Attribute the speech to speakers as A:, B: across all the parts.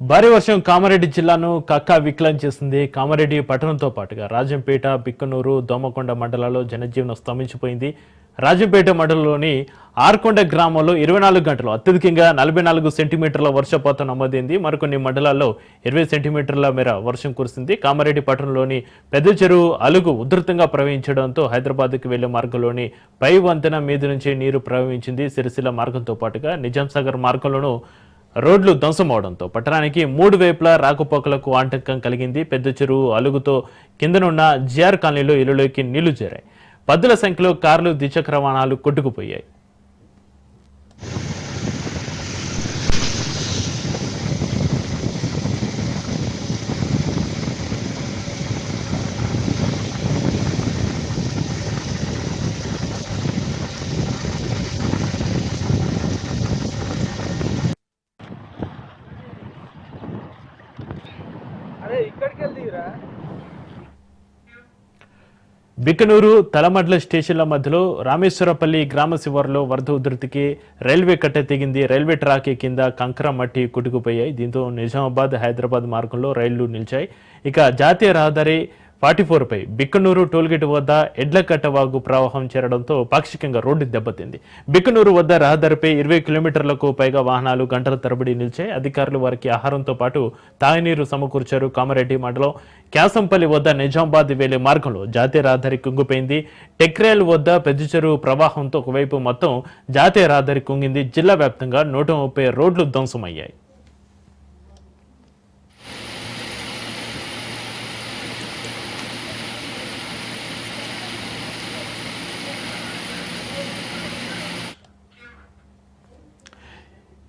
A: భారీ వర్షం కామారెడ్డి జిల్లాను కక్కావికలం చేసింది. కామారెడ్డి పట్టణంతో పాటుగా రాజంపేట, బిక్కనూరు, దోమకొండ మండలాల్లో జనజీవనం స్తంభించిపోయింది. రాజంపేట మండలంలోని ఆర్కొండ గ్రామంలో 24 గంటలు అత్యధికంగా 44 సెంటీమీటర్ల వర్షపాతం నమోదైంది. మరికొన్ని మండలాల్లో 20 సెంటీమీటర్ల మేర వర్షం కురిసింది. కామారెడ్డి పట్టణంలోని పెద్ద చెరువు అలుగు ఉధృతంగా ప్రవహించడంతో హైదరాబాద్కు వెళ్లే మార్గంలోని పై వంతెన మీద నుంచి నీరు ప్రవహించింది. సిరిసిల్ల మార్గంతో పాటుగా నిజాంసాగర్ మార్గంలోనూ రోడ్లు ధ్వంసమవడంతో పట్టణానికి 3 వైపులా రాకపోకలకు ఆటంకం కలిగింది. పెద్ద చెరువు అలుగుతో కిందనున్న జిఆర్ కాలనీలో ఇళ్లలోకి నీళ్లు చేరాయి. పదుల సంఖ్యలో కార్లు, ద్విచక్ర వాహనాలు కొట్టుకుపోయాయి. బిక్కనూరు, తలమడ్ల స్టేషన్ల మధ్యలో రామేశ్వరపల్లి గ్రామ శివారులో వరద ఉధృతికి రైల్వే కట్ట తెగింది. రైల్వే ట్రాక్ కింద కంకర, మట్టి కొట్టుకుపోయాయి. దీంతో నిజామాబాద్, హైదరాబాద్ మార్గంలో రైళ్లు నిలిచాయి. ఇక జాతీయ రహదారి 44 పై బిక్కనూరు టోల్గేట్ వద్ద ఎడ్లకట్ట వాగు ప్రవాహం చేరడంతో పాక్షికంగా రోడ్డు దెబ్బతింది. బిక్కనూరు వద్ద రహదారిపై 20 కిలోమీటర్లకు పైగా వాహనాలు గంటల తరబడి నిలిచాయి. అధికారులు వారికి ఆహారంతో పాటు తాగునీరు సమకూర్చారు. కామారెడ్డి మండలం క్యాసంపల్లి వద్ద నిజామాబాద్ వెళ్లే మార్గంలో జాతీయ రహదారి కుంగిపోయింది. టెక్రేల్ వద్ద పెద్ద చెరువు ప్రవాహంతో ఒకవైపు మొత్తం జాతీయ రహదారి కుంగింది. జిల్లా వ్యాప్తంగా 130 రోడ్లు ధ్వంసమయ్యాయి.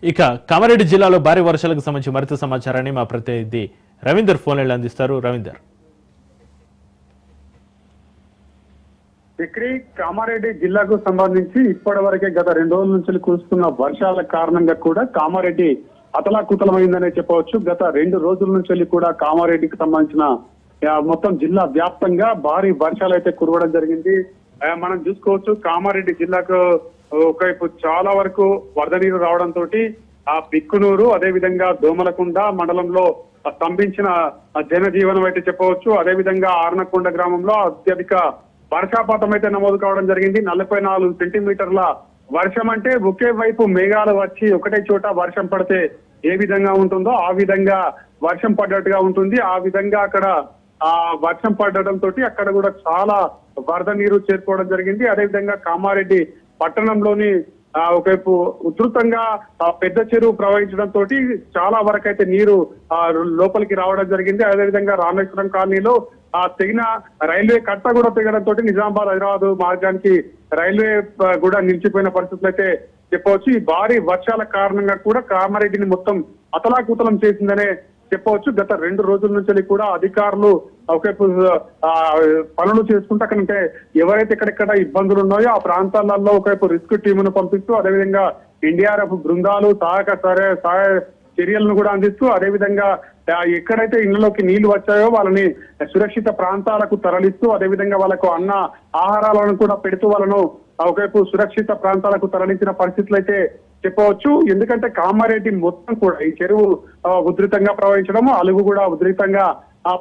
A: ఇక కామారెడ్డి జిల్లాలో భారీ వర్షాలకు సంబంధించి మరింత సమాచారాన్ని మా ప్రతినిధి రవీందర్ ఫోన్లో అందిస్తారు. రవీందర్,
B: ఇక్కడ కామారెడ్డి జిల్లాకు సంబంధించి ఇప్పటి వరకే గత 2 రోజుల నుంచి కురుస్తున్న వర్షాల కారణంగా కూడా కామారెడ్డి అతలాకుతలమైందనే చెప్పవచ్చు. గత 2 రోజుల నుంచి కూడా కామారెడ్డికి సంబంధించిన మొత్తం జిల్లా వ్యాప్తంగా భారీ వర్షాలు అయితే కురవడం జరిగింది. మనం చూసుకోవచ్చు కామారెడ్డి జిల్లాకు ఒకవైపు చాలా వరకు వరద నీరు రావడంతో ఆ బిక్కునూరు, అదే విధంగా దోమలకొండ మండలంలో స్తంభించిన జనజీవనం అయితే చెప్పవచ్చు. అదే విధంగా ఆర్నకొండ గ్రామంలో అత్యధిక వర్షపాతం అయితే నమోదు కావడం జరిగింది. 44 సెంటీమీటర్ల వర్షం అంటే ఒకే వైపు మేఘాలు వచ్చి ఒకటే చోట వర్షం పడితే ఏ విధంగా ఉంటుందో ఆ విధంగా వర్షం పడ్డట్టుగా ఉంటుంది. ఆ విధంగా అక్కడ ఆ వర్షం పడడంతో అక్కడ కూడా చాలా వరద నీరు చేరుకోవడం జరిగింది. అదేవిధంగా కామారెడ్డి పట్టణంలోని ఒకవైపు ఉధృతంగా పెద్ద చెరువు ప్రవహించడంతో చాలా వరకు అయితే నీరు లోపలికి రావడం జరిగింది. అదేవిధంగా రామేశ్వరం కాలనీలో తెగిన రైల్వే కట్ట కూడా తెగడంతో నిజామాబాద్, హైదరాబాద్ మార్గానికి రైల్వే కూడా నిలిచిపోయిన పరిస్థితులు అయితే చెప్పవచ్చు. ఈ భారీ వర్షాల కారణంగా కూడా కామారెడ్డిని మొత్తం అతలాకుతలం చేసిందనే చెప్పవచ్చు. గత 2 రోజుల నుంచి కూడా అధికారులు ఒకవైపు పనులు చేసుకుంటూ అక్కడంటే ఎవరైతే ఎక్కడెక్కడ ఇబ్బందులు ఉన్నాయో ఆ ప్రాంతాలలో ఒకవైపు రిస్క్ టీమును పంపిస్తూ, అదేవిధంగా ఎన్డీఆర్ఎఫ్ బృందాలు సహాయ చర్యలను కూడా అందిస్తూ, అదేవిధంగా ఎక్కడైతే ఇళ్లలోకి నీళ్లు వచ్చాయో వాళ్ళని సురక్షిత ప్రాంతాలకు తరలిస్తూ, అదేవిధంగా వాళ్ళకు ఆహారాలను కూడా పెడుతూ వాళ్ళను ఒకవైపు సురక్షిత ప్రాంతాలకు తరలించిన పరిస్థితులు అయితే చెప్పవచ్చు. ఎందుకంటే కామారెడ్డి మొత్తం కూడా ఈ చెరువు ఉధృతంగా ప్రవహించడము, అలుగు కూడా ఉధృతంగా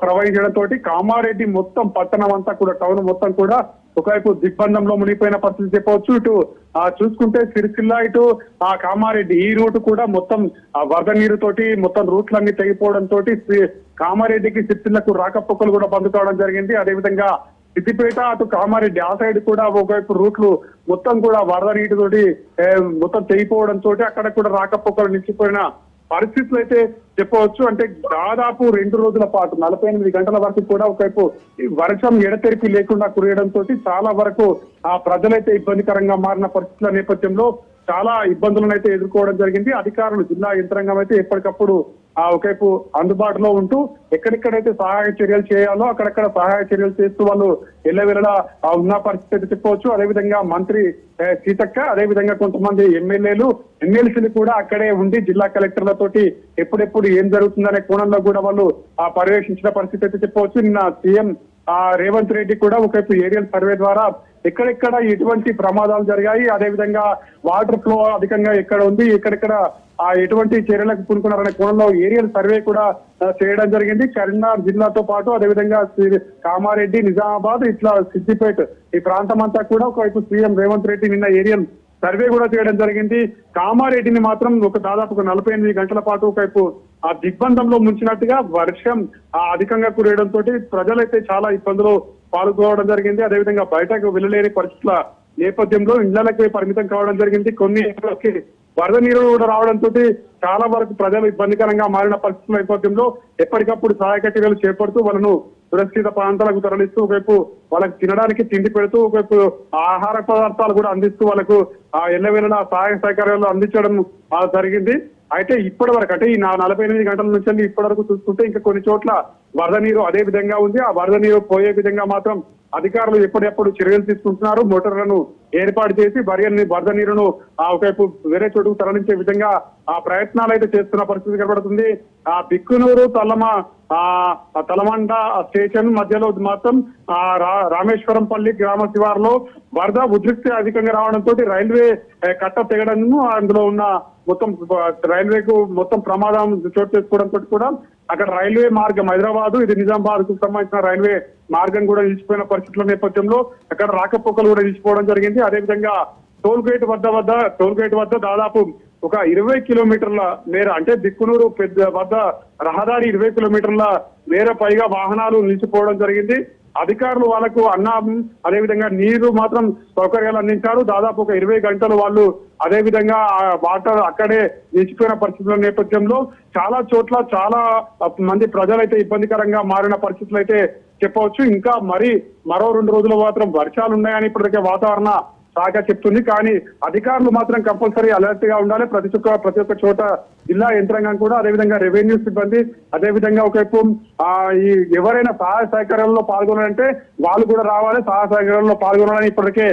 B: ప్రవహించడంతో కామారెడ్డి మొత్తం పట్టణం అంతా కూడా, టౌన్ మొత్తం కూడా ఒకవైపు దిగ్బంధంలో మునిగిపోయిన పరిస్థితి చెప్పవచ్చు. ఇటు చూసుకుంటే సిరిసిల్ల, ఇటు కామారెడ్డి ఈ రూట్ కూడా మొత్తం వరద నీరుతోటి మొత్తం రూట్లన్నీ తెగిపోవడంతో కామారెడ్డికి సిరిసిల్లకు రాకపోకలు కూడా బంద్ కావడం జరిగింది. అదేవిధంగా సిద్దిపేట, అటు కామారెడ్డి ఆ సైడ్ కూడా ఒకవైపు రూట్లు మొత్తం కూడా వరద నీటితోటి మొత్తం తెగిపోవడంతో అక్కడ కూడా రాకపోకలు నిలిచిపోయిన పరిస్థితులు అయితే చెప్పవచ్చు. అంటే దాదాపు 2 రోజుల పాటు 48 గంటల వరకు కూడా ఒకవైపు వర్షం ఎడతెరిపి లేకుండా కురియడంతో చాలా వరకు ప్రజలైతే ఇబ్బందికరంగా మారిన పరిస్థితుల నేపథ్యంలో చాలా ఇబ్బందులను అయితే ఎదుర్కోవడం జరిగింది. అధికారులు, జిల్లా యంత్రాంగం అయితే ఎప్పటికప్పుడు ఒకవైపు అందుబాటులో ఉంటూ ఎక్కడెక్కడైతే సహాయ చర్యలు చేయాలో అక్కడక్కడ సహాయ చర్యలు చేస్తూ వాళ్ళు ఎల్లవెల్లలా ఉన్న పరిస్థితి అయితే చెప్పవచ్చు. అదేవిధంగా మంత్రి సీతక్క, అదేవిధంగా కొంతమంది ఎమ్మెల్యేలు, ఎమ్మెల్సీలు కూడా అక్కడే ఉండి జిల్లా కలెక్టర్లతోటి ఎప్పుడెప్పుడు ఏం జరుగుతుందనే కోణంలో కూడా వాళ్ళు పర్యవేక్షించిన పరిస్థితి అయితే చెప్పవచ్చు. నిన్న సీఎం రేవంత్ రెడ్డి కూడా ఒకవైపు ఏరియల్ సర్వే ద్వారా ఎక్కడెక్కడ ఎటువంటి ప్రమాదాలు జరిగాయి, అదేవిధంగా వాటర్ ఫ్లో అధికంగా ఎక్కడ ఉంది, ఎక్కడెక్కడ ఎటువంటి చర్యలకు పూనుకున్నారనే కోణంలో ఏరియల్ సర్వే కూడా చేయడం జరిగింది. కరీంనగర్ జిల్లాతో పాటు అదేవిధంగా కామారెడ్డి, నిజామాబాద్, ఇట్లా సిద్దిపేట ఈ ప్రాంతం అంతా కూడా ఒకవైపు సీఎం రేవంత్ రెడ్డి నిన్న ఏరియల్ సర్వే కూడా చేయడం జరిగింది. కామారెడ్డిని మాత్రం దాదాపు 48 గంటల పాటు ఒకవైపు ఆ దిగ్బంధంలో ముంచినట్టుగా వర్షం అధికంగా కురియడంతో ప్రజలైతే చాలా ఇబ్బందులు పాల్గొనడం జరిగింది. అదేవిధంగా బయటకు వెళ్ళలేని పరిస్థితుల నేపథ్యంలో ఇళ్లకి పరిమితం కావడం జరిగింది. కొన్ని ఇళ్లకి వరద నీరు కూడా రావడంతో చాలా వరకు ప్రజలు ఇబ్బందికరంగా మారిన పరిస్థితుల నేపథ్యంలో ఎప్పటికప్పుడు సహాయక చర్యలు చేపడుతూ వాళ్ళను సురక్షిత ప్రాంతాలకు తరలిస్తూ ఒకవైపు వాళ్ళకి తినడానికి తిండి పెడుతూ ఒకవైపు ఆహార పదార్థాలు కూడా అందిస్తూ వాళ్ళకు ఎల్లవేళలా సహాయ సహకారాలు అందించడం జరిగింది. అయితే ఇప్పటి వరకు అంటే ఈ 48 గంటల నుంచి ఇప్పటి వరకు చూసుకుంటే ఇంకా కొన్ని చోట్ల వరద నీరు అదే విధంగా ఉంది. ఆ వరద నీరు పోయే విధంగా మాత్రం అధికారులు ఎప్పటికప్పుడు చర్యలు తీసుకుంటున్నారు. మోటార్లను ఏర్పాటు చేసి వరద నీరును ఒకవైపు వేరే చోటుకు తరలించే విధంగా ఆ ప్రయత్నాలు అయితే చేస్తున్న పరిస్థితి కనబడుతుంది. ఆ బిక్కునూరు తలమండ స్టేషన్ మధ్యలో మాత్రం రామేశ్వరంపల్లి గ్రామ శివారులో వరద ఉధృతి అధికంగా రావడంతో రైల్వే కట్ట తెగడం, అందులో ఉన్న మొత్తం రైల్వేకు మొత్తం ప్రమాదం చోటు చేసుకోవడంతో కూడా అక్కడ రైల్వే మార్గం హైదరాబాద్ ఇది నిజామాబాద్ కు సంబంధించిన రైల్వే మార్గం కూడా నిలిచిపోయిన పరిస్థితుల నేపథ్యంలో అక్కడ రాకపోకలు కూడా నిలిచిపోవడం జరిగింది. అదేవిధంగా టోల్ గేట్ వద్ద దాదాపు ఒక 20 కిలోమీటర్ల మేర అంటే బిక్కునూరు వద్ద రహదారి 20 కిలోమీటర్ల మేర పైగా వాహనాలు నిలిచిపోవడం జరిగింది. అధికారులు వాళ్ళకు అన్నం అదేవిధంగా నీరు మాత్రం సౌకర్యాలు అందించారు. దాదాపు ఒక 20 గంటలు వాళ్ళు అదేవిధంగా వాటర్ అక్కడే నిలిచిపోయిన పరిస్థితుల నేపథ్యంలో చాలా చోట్ల చాలా మంది ప్రజలైతే ఇబ్బందికరంగా మారిన పరిస్థితులు అయితే చెప్పవచ్చు. ఇంకా మరో 2 రోజుల మాత్రం వర్షాలు ఉన్నాయని ఇప్పటికే వాతావరణ శాఖ చెప్తుంది. కానీ అధికారులు మాత్రం కంపల్సరీ అలర్ట్ గా ఉండాలి. ప్రతి ఒక్క చోట జిల్లా యంత్రాంగం కూడా అదేవిధంగా రెవెన్యూ సిబ్బంది అదేవిధంగా ఒకవైపు ఎవరైనా సహాయ సహకారాల్లో పాల్గొనాలంటే వాళ్ళు కూడా రావాలి. సహాయ సహకారాల్లో పాల్గొనాలని ఇప్పటికే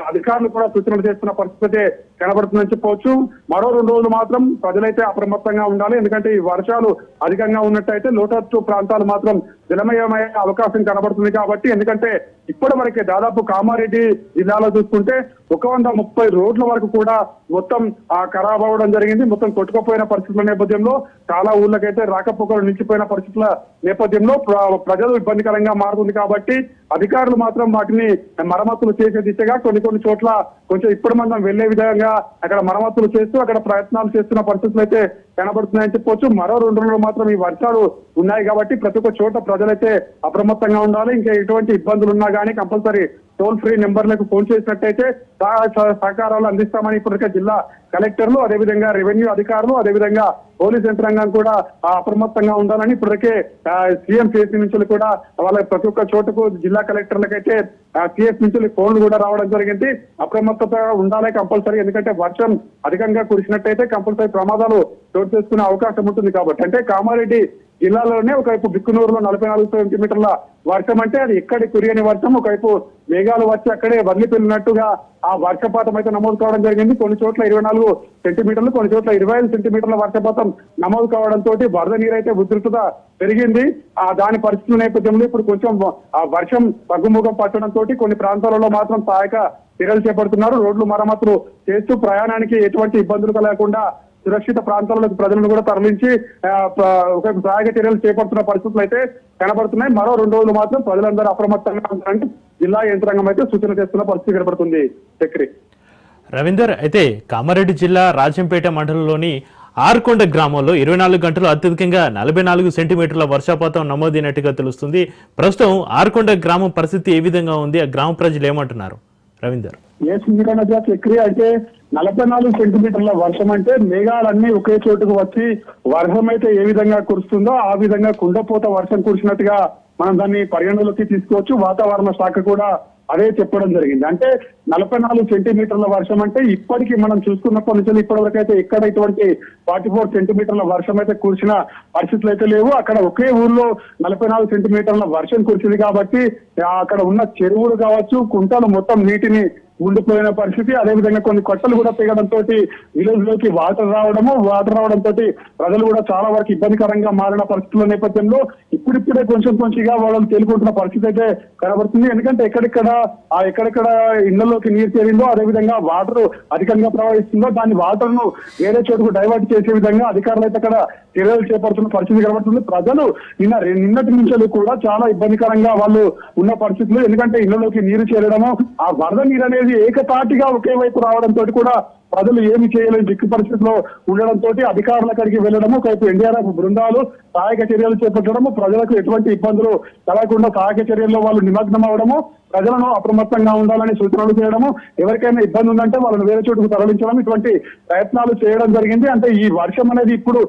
B: అధికారులు కూడా సూచనలు చేస్తున్న పరిస్థితి కనబడుతుందని చెప్పవచ్చు. మరో 2 రోజులు మాత్రం ప్రజలైతే అప్రమత్తంగా ఉండాలి. ఎందుకంటే ఈ వర్షాలు అధికంగా ఉన్నట్టయితే లోతట్టు ప్రాంతాలు మాత్రం జలమయమయ్యే అవకాశం కనబడుతుంది కాబట్టి, ఎందుకంటే ఇప్పటి వరకే దాదాపు కామారెడ్డి జిల్లాలో చూసుకుంటే 130 రోడ్ల వరకు కూడా మొత్తం ఖరాబ్ అవ్వడం జరిగింది. మొత్తం కొట్టుకుపోయిన పరిస్థితుల నేపథ్యంలో చాలా ఊళ్ళకైతే రాకపోకలు నిలిచిపోయిన పరిస్థితుల నేపథ్యంలో ప్రజలు ఇబ్బందికరంగా మారుతుంది కాబట్టి అధికారులు మాత్రం వాటిని మరమ్మతులు చేసే దిశగా కొన్ని చోట్ల కొంచెం ఇప్పుడు మనం వెళ్లే విధంగా అక్కడ మరమ్మతులు చేస్తూ అక్కడ ప్రయత్నాలు చేస్తున్న పరిస్థితులు అయితే కనబడుతున్నాయని చెప్పొచ్చు. మరో 2 రోజులు మాత్రం ఈ వర్షాలు ఉన్నాయి కాబట్టి ప్రతి ఒక్క చోట ప్రజలైతే అప్రమత్తంగా ఉండాలి. ఇంకా ఎటువంటి ఇబ్బందులు ఉన్నా కానీ కంపల్సరీ టోల్ ఫ్రీ నెంబర్లకు ఫోన్ చేసినట్టయితే సహకారాలు అందిస్తామని ఇప్పటికే జిల్లా కలెక్టర్లు అదేవిధంగా రెవెన్యూ అధికారులు అదేవిధంగా పోలీస్ యంత్రాంగం కూడా అప్రమత్తంగా ఉండాలని ఇప్పటికే సీఎం సిఎస్ నుంచి కూడా వాళ్ళ ప్రతి ఒక్క చోటుకు జిల్లా కలెక్టర్లకైతే సిఎస్ నుంచి ఫోన్లు కూడా రావడం జరిగింది. అప్రమత్తత ఉండాలి కంపల్సరీ. ఎందుకంటే వర్షం అధికంగా కురిసినట్టయితే కంపల్సరీ ప్రమాదాలు చోటు చేసుకునే అవకాశం ఉంటుంది కాబట్టి. అంటే కామారెడ్డి జిల్లాలోనే ఒకవైపు బిక్కునూరులో 44 సెంటీమీటర్ల వర్షం అంటే అది ఎక్కడి కురియని వర్షం, ఒకవైపు మేఘాలు వచ్చి అక్కడే వదిలిపెళ్ళినట్టుగా ఆ వర్షపాతం అయితే నమోదు కావడం జరిగింది. కొన్ని చోట్ల 24 సెంటీమీటర్లు కొన్ని చోట్ల 25 సెంటీమీటర్ల వర్షపాతం నమోదు కావడంతో వరద నీరైతే ఉధృతత పెరిగింది. దాని పరిస్థితుల నేపథ్యంలో ఇప్పుడు కొంచెం ఆ వర్షం తగ్గుముఖం పట్టడంతో కొన్ని ప్రాంతాలలో మాత్రం సహాయక చర్యలు చేపడుతున్నారు. రోడ్లు మరమ్మతులు చేస్తూ ప్రయాణానికి ఎటువంటి ఇబ్బందులు కలగకుండా సురక్షిత ప్రాంతాలకు ప్రజలను కూడా తరలించి ఒక సహాయక చర్యలు చేపడుతున్న పరిస్థితులు అయితే కనబడుతున్నాయి. మరో 2 రోజులు మాత్రం ప్రజలందరూ అప్రమత్తంగా ఉంటారంటే జిల్లా యంత్రాంగం అయితే సూచన చేస్తున్న పరిస్థితి కనబడుతుంది. చక్రి
A: రవీందర్, అయితే కామారెడ్డి జిల్లా రాజంపేట మండలంలోని ఆర్కొండ గ్రామంలో 24 గంటలు అత్యధికంగా 44 సెంటీమీటర్ల వర్షపాతం నమోదైనట్టుగా తెలుస్తుంది. ప్రస్తుతం ఆర్కొండ గ్రామం పరిస్థితి ఏ విధంగా ఉంది? ఆ గ్రామ ప్రజలు ఏమంటున్నారు రవీందర్?
B: చక్రి అంటే 44 సెంటీమీటర్ల వర్షం అంటే మేఘాలన్నీ ఒకే చోటుకు వచ్చి వర్షం అయితే ఏ విధంగా కురుస్తుందో ఆ విధంగా కుండపోత వర్షం కురిసినట్టుగా మనం దాన్ని పరిగణలోకి తీసుకోవచ్చు. వాతావరణ శాఖ కూడా అదే చెప్పడం జరిగింది. అంటే 44 సెంటీమీటర్ల వర్షం అంటే ఇప్పటికీ మనం చూసుకున్నప్పటి నుంచి ఇప్పటి వరకు అయితే ఎక్కడ ఇటువంటి 44 సెంటీమీటర్ల వర్షం అయితే కురిసిన పరిస్థితులు అయితే లేవు. అక్కడ ఒకే ఊర్లో 44 సెంటీమీటర్ల వర్షం కురిసింది కాబట్టి అక్కడ ఉన్న చెరువులు కావచ్చు కుంటలు మొత్తం నీటిని ఉండిపోయిన పరిస్థితి. అదేవిధంగా కొన్ని కొట్టలు కూడా తెగడంతో విలేజ్ లోకి వాటర్ రావడంతో ప్రజలు కూడా చాలా వరకు ఇబ్బందికరంగా మారిన పరిస్థితుల నేపథ్యంలో ఇప్పుడిప్పుడే కొంచెంగా వాళ్ళు తేలుకుంటున్న పరిస్థితి అయితే కనబడుతుంది. ఎందుకంటే ఎక్కడెక్కడ ఇళ్లలోకి నీరు చేరిందో, అదేవిధంగా వాటర్ అధికంగా ప్రవహిస్తుందో దాని వాటర్ ను వేరే చోటుకు డైవర్ట్ చేసే విధంగా అధికారులు అయితే అక్కడ చర్యలు చేపడుతున్న పరిస్థితి కనబడుతుంది. ప్రజలు నిన్నటి నుంచి కూడా చాలా ఇబ్బందికరంగా వాళ్ళు ఉన్న పరిస్థితులు. ఎందుకంటే ఇళ్లలోకి నీరు చేరడము, ఆ వరద నీరు అనేది ఏకతాటిగా ఒకే వైపు రావడంతో కూడా ప్రజలు ఏమి చేయలేని దిక్కు పరిస్థితిలో ఉండడంతో అధికారుల అక్కడికి వెళ్లడము, ఒకవైపు ఎన్డీఆర్ఎఫ్ బృందాలు సహాయక చర్యలు చేపట్టడము, ప్రజలకు ఎటువంటి ఇబ్బందులు కలగకుండా సహాయక చర్యల్లో వాళ్ళు నిమగ్నం అవడము, ప్రజలను అప్రమత్తంగా ఉండాలని సూచనలు చేయడము, ఎవరికైనా ఇబ్బంది ఉందంటే వాళ్ళని వేరే చోటుకు తరలించడం, ఇటువంటి ప్రయత్నాలు చేయడం జరిగింది. అంటే ఈ వర్షం అనేది ఇప్పుడు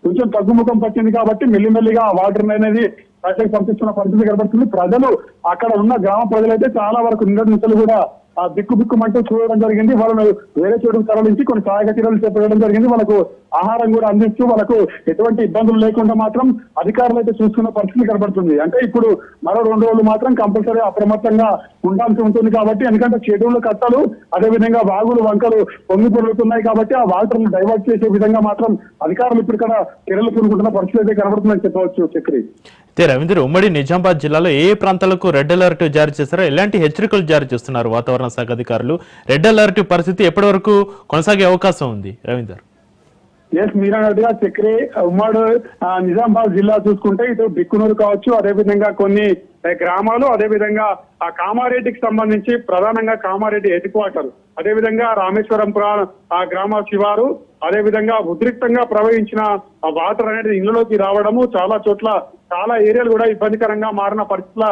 B: కొంచెం తగ్గుముఖం పట్టింది కాబట్టి మెల్లిమెల్లిగా ఆ వాటర్ అనేది ప్రజలకు పంపిస్తున్న పరిస్థితి కనబడుతుంది. ప్రజలు అక్కడ ఉన్న గ్రామ ప్రజలైతే చాలా వరకు నిన్నటి నుంచి కూడా ఆ బిక్కుమంటూ చూడడం జరిగింది. వాళ్ళను వేరే చోటుకు తరలించి కొన్ని సహాయక చర్యలు చేపట్టడం జరిగింది. వాళ్ళకు ఆహారం కూడా అందిస్తూ వాళ్ళకు ఎటువంటి ఇబ్బందులు లేకుండా మాత్రం అధికారులు అయితే చూస్తున్న పరిస్థితి కనబడుతుంది. అంటే ఇప్పుడు మరో 2 రోజులు మాత్రం కంపల్సరీ అప్రమత్తంగా ఉండాల్సి ఉంటుంది కాబట్టి, ఎందుకంటే చెరువులు కట్టలు అదేవిధంగా వాగులు వంకలు పొంగి పొరుగుతున్నాయి కాబట్టి ఆ వాటర్ ను డైవర్ట్ చేసే విధంగా మాత్రం అధికారులు ఇప్పుడు ఇక్కడ చర్యలు పూనుకుంటున్న పరిస్థితి అయితే కనబడుతుందని చెప్పవచ్చు. చక్రి
A: రవీంద్ర, ఉమ్మడి నిజామాబాద్ జిల్లాలో ఏ ప్రాంతాలకు రెడ్ అలర్ట్ జారీ చేస్తారో, ఎలాంటి హెచ్చరికలు జారీ చేస్తున్నారు వాతావరణ శాఖ అధికారులు? రెడ్ అలర్ట్ పరిస్థితి ఎప్పటి వరకు కొనసాగే అవకాశం ఉంది రవీందర్?
B: మీరన్నట్టుగా చక్రి ఉమ్మడి నిజామాబాద్ జిల్లా చూసుకుంటే ఇటు బిక్కునూరు కావచ్చు, అదేవిధంగా కొన్ని గ్రామాలు, అదేవిధంగా ఆ కామారెడ్డికి సంబంధించి ప్రధానంగా కామారెడ్డి హెడ్ క్వార్టర్, అదేవిధంగా రామేశ్వరం ఆ గ్రామ శివారు, అదేవిధంగా ఉద్రిక్తంగా ప్రవహించిన ఆ వాటర్ అనేది ఇళ్లలోకి రావడము, చాలా చోట్ల చాలా ఏరియాలు కూడా ఇబ్బందికరంగా మారిన పరిస్థితుల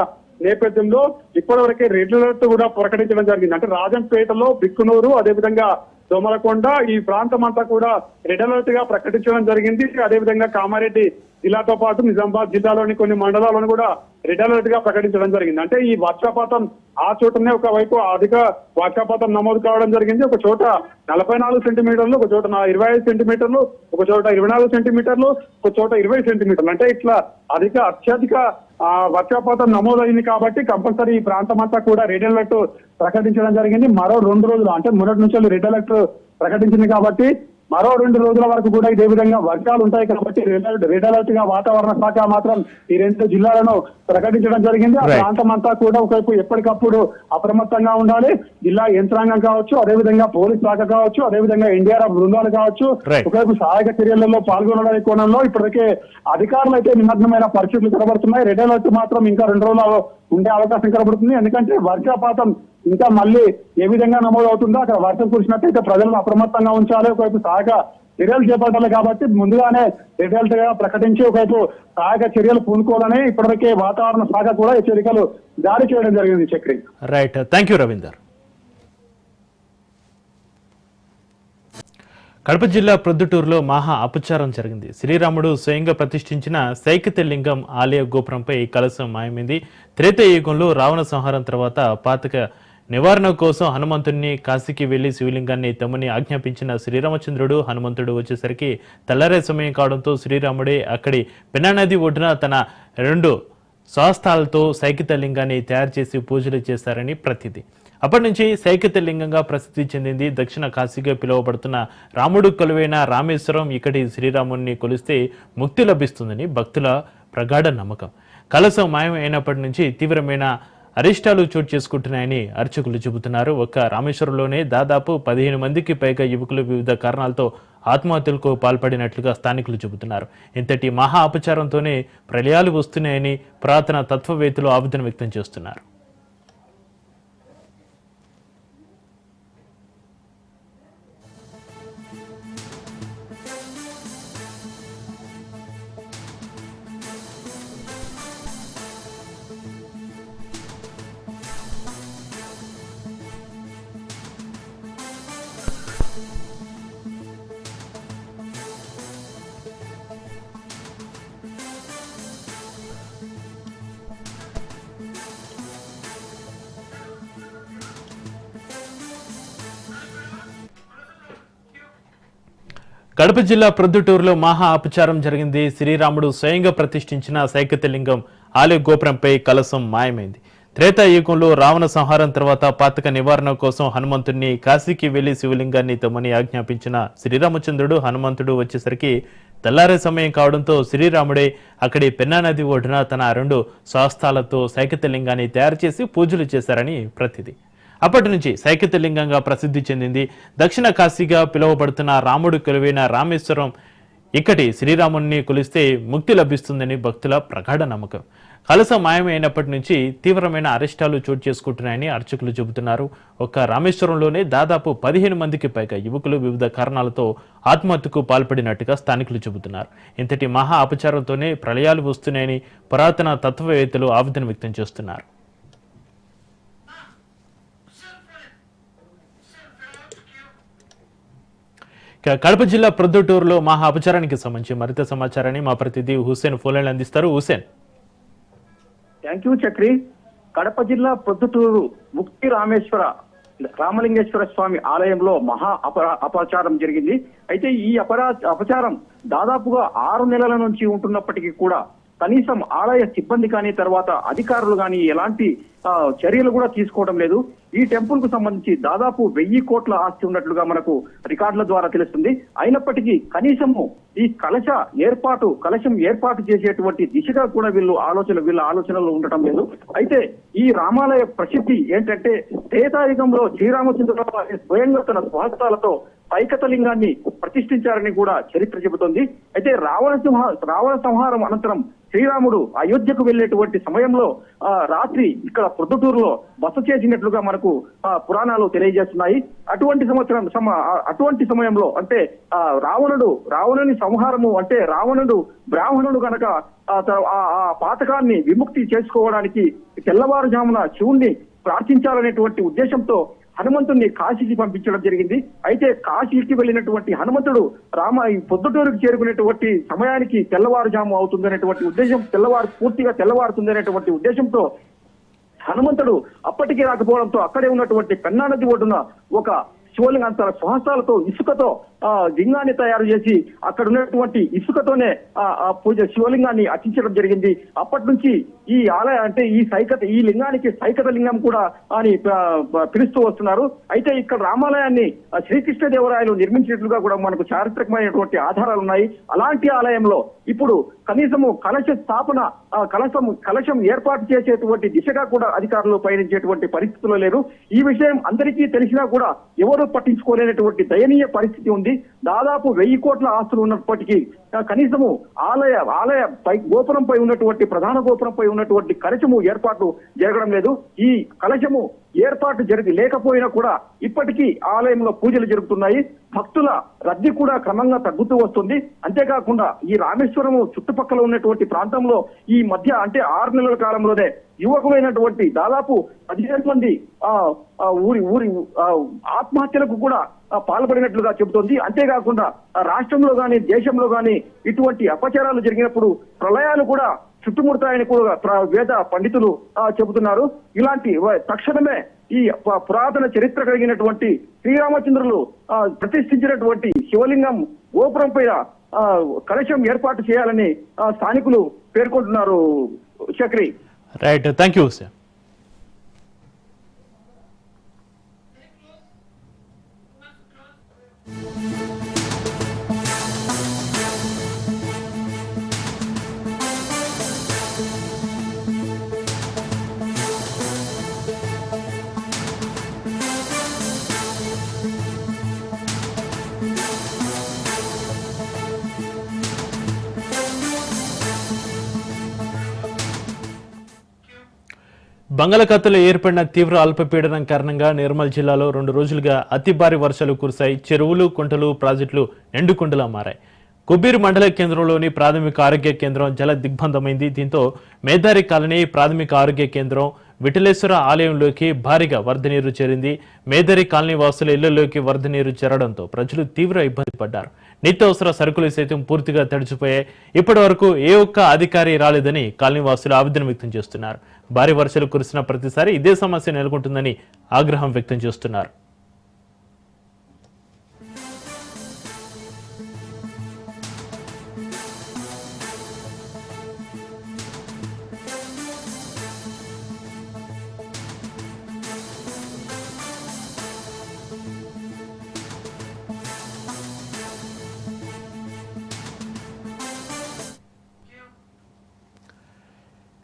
B: నేపథ్యంలో ఇప్పటివరకే రెడ్ అలర్ట్ కూడా ప్రకటించడం జరిగింది. అంటే రాజంపేటలో, బిక్కునూరు, అదేవిధంగా దోమలకొండ ఈ ప్రాంతం అంతా కూడా రెడ్ అలర్ట్ గా ప్రకటించడం జరిగింది. అదేవిధంగా కామారెడ్డి జిల్లాతో పాటు నిజామాబాద్ జిల్లాలోని కొన్ని మండలాలను కూడా రెడ్ అలర్ట్ గా ప్రకటించడం జరిగింది. అంటే ఈ వర్షపాతం ఆ చోటనే ఒకవైపు అధిక వర్షపాతం నమోదు కావడం జరిగింది. ఒక చోట 44 సెంటీమీటర్లు, ఒక చోట 25 సెంటీమీటర్లు, ఒక చోట 24 సెంటీమీటర్లు, ఒక చోట 20 సెంటీమీటర్లు. అంటే ఇట్లా అత్యధిక వర్షపాతం నమోదైంది కాబట్టి కంపల్సరీ ఈ ప్రాంతం అంతా కూడా రెడ్ అలర్ట్ ప్రకటించడం జరిగింది. మరో 2 రోజులు అంటే మొదటి నుంచి రెడ్ అలర్ట్ ప్రకటించింది కాబట్టి మరో 2 రోజుల వరకు కూడా ఇదే విధంగా వర్షాలు ఉంటాయి కాబట్టి రెడ్ అలర్ట్ గా వాతావరణ శాఖ మాత్రం ఈ 2 జిల్లాలను ప్రకటించడం జరిగింది. ఆ ప్రాంతం అంతా కూడా ఒకవైపు ఎప్పటికప్పుడు అప్రమత్తంగా ఉండాలి. జిల్లా యంత్రాంగం కావచ్చు, అదేవిధంగా పోలీస్ శాఖ కావచ్చు, అదేవిధంగా ఎన్డీఆర్ఎఫ్ బృందాలు కావచ్చు, ఒకవైపు సహాయక చర్యలలో పాల్గొనడానికి కోణంలో ఇప్పటికే అధికారులు అయితే నిమగ్నమైన పరిస్థితులు కనబడుతున్నాయి. రెడ్ అలర్ట్ మాత్రం ఇంకా 2 రోజులు ఉండే అవకాశం కనబడుతుంది. ఎందుకంటే వర్షపాతం ఇంకా మళ్ళీ ఏ విధంగా నమోదవుతుందో అక్కడ వర్షం కురిసినట్టయితే ప్రజలను అప్రమత్తంగా ఉంచాలి, ఒకవైపు సహాయక చర్యలు చేపట్టాలి కాబట్టి ముందుగానే రెడ్ అలర్ట్ గా ప్రకటించి ఒకవైపు సహాయక చర్యలు పూనుకోవాలని ఇప్పటికే వాతావరణ శాఖ కూడా హెచ్చరికలు జారీ చేయడం జరిగింది. Chakri
A: right, thank you Ravinder. Kadapa జిల్లా ప్రొద్దుటూరులో మహా అపచారం జరిగింది. శ్రీరాముడు స్వయంగా ప్రతిష్ఠించిన సైకిత లింగం ఆలయ గోపురంపై కలశం మాయమైంది. త్రేతాయుగంలో రావణ సంహారం తర్వాత పాతక నివారణ కోసం హనుమంతుడిని కాశీకి వెళ్లి శివలింగాన్ని తమని ఆజ్ఞాపించిన శ్రీరామచంద్రుడు హనుమంతుడు వచ్చేసరికి తెల్లారే సమయం కావడంతో శ్రీరాముడే అక్కడి పెన్నా నది ఒడ్డున తన 2 స్వస్థాలతో సైకిత లింగాన్ని తయారు చేసి పూజలు చేశారని ప్రతీతి. అప్పటి నుంచి సైకిత లింగంగా ప్రసిద్ధి చెందింది. దక్షిణ కాశీగా పిలువబడుతున్న రాముడు కొలువైన రామేశ్వరం ఇక్కడి శ్రీరాముడిని కొలిస్తే ముక్తి లభిస్తుందని భక్తుల ప్రగాఢ నమ్మకం. కలశం మాయం అయినప్పటి నుంచి తీవ్రమైన అరిష్టాలు చోటు చేసుకుంటున్నాయని అర్చకులు చెబుతున్నారు. ఒక్క రామేశ్వరంలోనే దాదాపు 15 మందికి పైగా యువకులు వివిధ కారణాలతో ఆత్మహత్యలకు పాల్పడినట్లుగా స్థానికులు చెబుతున్నారు. ఇంతటి మహా అపచారంతోనే ప్రళయాలు వస్తున్నాయని పురాతన తత్వవేత్తలు ఆవేదన వ్యక్తం చేస్తున్నారు. కడప జిల్లా ప్రొద్దుటూరులో మహా అపచారం జరిగింది. శ్రీరాముడు స్వయంగా ప్రతిష్ఠించిన సైకత లింగం ఆలయ గోపురంపై కలశం మాయమైంది. త్రేతాయుగంలో రావణ సంహారం తర్వాత పాతక నివారణ కోసం హనుమంతుడిని కాశీకి వెళ్లి శివలింగాన్ని తమని ఆజ్ఞాపించిన శ్రీరామచంద్రుడు హనుమంతుడు వచ్చేసరికి తెల్లారే సమయం కావడంతో శ్రీరాముడే అక్కడి పెన్నా నది ఒడ్డున తన 2 స్వహస్తాలతో సైకతలింగాన్ని తయారు చేసి పూజలు చేశారని ప్రతీది. అప్పటి నుంచి సైకతలింగంగా ప్రసిద్ధి చెందింది. దక్షిణ కాశీగా పిలువబడుతున్న రాముడు కొలువైన రామేశ్వరం ఇక్కడి శ్రీరాముని కొలిస్తే ముక్తి లభిస్తుందని భక్తుల ప్రగాఢ నమ్మకం. కలస మాయమైనప్పటి నుంచి తీవ్రమైన అరెస్టాలు చోటు చేసుకుంటున్నాయని అర్చకులు చెబుతున్నారు. ఒక్క రామేశ్వరంలోనే దాదాపు 15 మందికి పైగా యువకులు వివిధ కారణాలతో ఆత్మహత్యకు పాల్పడినట్టుగా స్థానికులు చెబుతున్నారు. ఇంతటి మహా అపచారంతోనే ప్రళయాలు వస్తున్నాయని పురాతన తత్వవేత్తలు ఆవేదన వ్యక్తం చేస్తున్నారు. కడప జిల్లా ప్రొద్దుటూరులో మహా అపచారానికి సంబంధించి మరింత సమాచారాన్ని మా ప్రతినిధి హుస్సేన్ ఫోన్లైన్ అందిస్తారు. హుస్సేన్.
C: Thank you Chakri. కడప జిల్లా ప్రొద్దుటూరు ముక్తి రామలింగేశ్వర స్వామి ఆలయంలో మహా అపచారం జరిగింది. అయితే ఈ అపచారం దాదాపుగా 6 నెలల నుంచి ఉంటున్నప్పటికీ కూడా కనీసం ఆలయ సిబ్బంది కానీ తర్వాత అధికారులు కానీ ఎలాంటి చర్యలు కూడా తీసుకోవడం లేదు. ఈ టెంపుల్ కు సంబంధించి దాదాపు 1000 కోట్ల ఆస్తి ఉన్నట్లుగా మనకు రికార్డుల ద్వారా తెలుస్తుంది. అయినప్పటికీ కనీసము ఈ కలశం ఏర్పాటు చేసేటువంటి దిశగా కూడా వీళ్ళ ఆలోచనలు ఉండటం లేదు. అయితే ఈ రామాలయ ప్రసిద్ధి ఏంటంటే త్రేతాయుగంలో శ్రీరామచంద్రుడు స్వయంగా తన స్వహస్తాలతో పైకతలింగాన్ని ప్రతిష్ఠించారని కూడా చరిత్ర చెబుతోంది. అయితే రావణ సంహారం అనంతరం శ్రీరాముడు అయోధ్యకు వెళ్లేటువంటి సమయంలో రాత్రి ఇక్కడ ప్రొద్దుటూరులో బస చేసినట్లుగా మనకు పురాణాలు తెలియజేస్తున్నాయి. అటువంటి సమయంలో అంటే రావణుని సంహారము అంటే రావణుడు బ్రాహ్మణుడు గనక ఆ పాతకాన్ని విముక్తి చేసుకోవడానికి తెల్లవారుజామున శివుణ్ణి ప్రార్థించాలనేటువంటి ఉద్దేశంతో హనుమంతుడిని కాశీకి పంపించడం జరిగింది. అయితే కాశీకి వెళ్ళినటువంటి హనుమంతుడు పొద్దుటూరుకు చేరుకునేటువంటి సమయానికి తెల్లవారుజాము అవుతుందనేటువంటి ఉద్దేశం, పూర్తిగా తెల్లవారుతుందనేటువంటి ఉద్దేశంతో హనుమంతుడు అప్పటికే రాకపోవడంతో అక్కడే ఉన్నటువంటి పెన్నా నది ఒడ్డున ఒక శివలింగం తన స్వహస్తాలతో ఇసుకతో లింగాన్ని తయారు చేసి అక్కడ ఉన్నటువంటి ఇసుకతోనే శివలింగాన్ని అర్చించడం జరిగింది. అప్పటి నుంచి ఈ అంటే ఈ లింగానికి సైకత లింగం కూడా అని పిలుస్తూ వస్తున్నారు. అయితే ఇక్కడ రామాలయాన్ని శ్రీకృష్ణదేవరాయలు నిర్మించినట్లుగా కూడా మనకు చారిత్రకమైనటువంటి ఆధారాలు ఉన్నాయి. అలాంటి ఆలయంలో ఇప్పుడు కనీసము కలశం ఏర్పాటు చేసేటువంటి దిశగా కూడా అధికారులు పయనించేటువంటి పరిస్థితుల్లో లేరు. ఈ విషయం అందరికీ తెలిసినా కూడా ఎవరు పట్టించుకోలేనటువంటి దయనీయ పరిస్థితి ఉంది. దాదాపు 1000 కోట్ల ఆస్తులు ఉన్నప్పటికీ కనీసము ఆలయ గోపురంపై ఉన్నటువంటి ప్రధాన గోపురంపై ఉన్నటువంటి కలశము ఏర్పాటు జరగడం లేదు. ఈ కలశము ఏర్పాటు లేకపోయినా కూడా ఇప్పటికీ ఆలయంలో పూజలు జరుగుతున్నాయి. భక్తుల రద్దీ కూడా క్రమంగా తగ్గుతూ వస్తుంది. అంతేకాకుండా ఈ రామేశ్వరము చుట్టుపక్కల ఉన్నటువంటి ప్రాంతంలో ఈ మధ్య అంటే 6 నెలల కాలంలోనే యువకులైనటువంటి దాదాపు 15 మంది ఆత్మహత్యలకు కూడా పాల్పడినట్లుగా చెబుతోంది. అంతేకాకుండా రాష్ట్రంలో గాని దేశంలో గాని ఇటువంటి అపచారాలు జరిగినప్పుడు ప్రళయాలు కూడా చుట్టుముడతాయని కూడా వేద పండితులు చెబుతున్నారు. ఇలాంటి తక్షణమే ఈ పురాతన చరిత్ర కలిగినటువంటి శ్రీరామచంద్రులు ప్రతిష్ఠించినటువంటి శివలింగం గోపురం పైన కలశం ఏర్పాటు చేయాలని స్థానికులు పేర్కొంటున్నారు. Chakri.
A: Right, thank you sir. బంగాళాఖాతంలో ఏర్పడిన తీవ్ర అల్పపీడనం కారణంగా నిర్మల్ జిల్లాలో 2 రోజులుగా అతి భారీ వర్షాలు కురిశాయి. చెరువులు, కుంటలు, ప్రాజెక్టులు ఎండుకుండలా మారాయి. కొబ్బీరు మండల కేంద్రంలోని ప్రాథమిక ఆరోగ్య కేంద్రం జల దిగ్బంధమైంది. దీంతో మేదారి కాలనీ ప్రాథమిక ఆరోగ్య కేంద్రం, విఠలేశ్వర ఆలయంలోకి భారీగా వరద నీరు చేరింది. మేదరి కాలనీ వాసుల ఇళ్లలోకి వరద నీరు చేరడంతో ప్రజలు తీవ్ర ఇబ్బంది పడ్డారు. నిత్యావసర సరుకులు సైతం పూర్తిగా తడిచిపోయాయి. ఇప్పటి వరకు ఏ ఒక్క అధికారి రాలేదని కాలనీ వాసులు ఆవేదన వ్యక్తం చేస్తున్నారు. భారీ వర్షాలు కురిసిన ప్రతిసారి ఇదే సమస్య నెలకొంటుందని ఆగ్రహం వ్యక్తం చేస్తున్నారు.